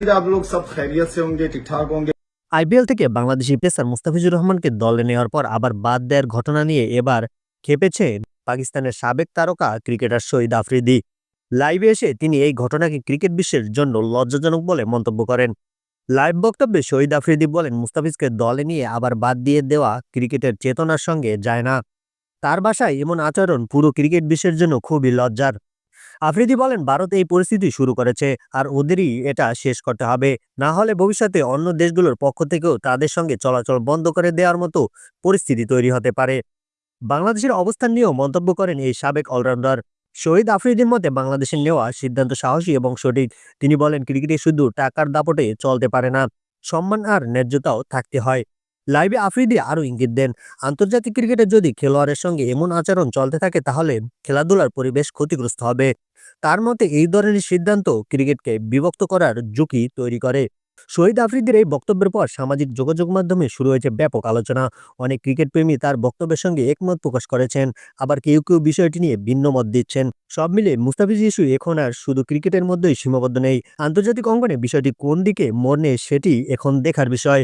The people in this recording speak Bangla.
आप लोग सब खैरियत से होंगे, ठीक-ठाक होंगे। আইপিএল থেকে বাংলাদেশি পেসার মুস্তাফিজুর রহমানকে দলে নেওয়ার পর আবার বাদ দেওয়ার ঘটনা নিয়ে এবার খেপেছে পাকিস্তানের সাবেক তারকা ক্রিকেটার শহীদ আফ্রিদি। লাইভে এসে তিনি এই ঘটনাকে ক্রিকেট বিশ্বের জন্য লজ্জাজনক বলে মন্তব্য করেন। লাইভ বক্তব্যে শহীদ আফ্রিদি বলেন, মুস্তাফিজকে দলে নিয়ে আবার বাদ দিয়ে দেওয়া ক্রিকেটের চেতনার সঙ্গে যায় না। তার ভাষায় এমন আচরণ পুরো ক্রিকেট বিশ্বের জন্য খুবই লজ্জার। আফ্রিদি বলেন, ভারত এই পরিস্থিতি শুরু করেছে আর ওদেরই এটা শেষ করতে হবে, না হলে ভবিষ্যতে অন্য দেশগুলোর পক্ষ থেকেও তাদের সঙ্গে চলাচল বন্ধ করে দেওয়ার মতো পরিস্থিতি তৈরি হতে পারে। বাংলাদেশের অবস্থান নিয়েও মন্তব্য করেন এই সাবেক অলরাউন্ডার। শহীদ আফ্রিদির মতে বাংলাদেশের নেওয়া সিদ্ধান্ত সাহসী এবং সঠিক। তিনি বলেন, ক্রিকেটে শুধু টাকার দাপটে চলতে পারে না, সম্মান আর ন্যায্যতাও থাকতে হয়। লাইভে আফ্রিদি আরও ইঙ্গিত দেন, আন্তর্জাতিক ক্রিকেটে যদি খেলোয়াড়ের সঙ্গে এমন আচরণ চলতে থাকে তাহলে খেলাধুলার পরিবেশ ক্ষতিগ্রস্ত হবে। তার মতে এই ধরনের সিদ্ধান্ত ক্রিকেটকে বিভক্ত করার ঝুঁকি তৈরি করে। শহীদ আফ্রিদির এই বক্তব্যের পর সামাজিক যোগাযোগ মাধ্যমে শুরু হয়েছে ব্যাপক আলোচনা। অনেক ক্রিকেট প্রেমী তার বক্তব্যের সঙ্গে একমত প্রকাশ করেছেন, আবার কেউ কেউ বিষয়টি নিয়ে ভিন্ন মত দিচ্ছেন। সব মিলিয়ে মুস্তাফিজ ইস্যু এখন আর শুধু ক্রিকেটের মধ্যেই সীমাবদ্ধ নেই, আন্তর্জাতিক অঙ্গনে বিষয়টি কোন দিকে মোড় নেয় সেটি এখন দেখার বিষয়।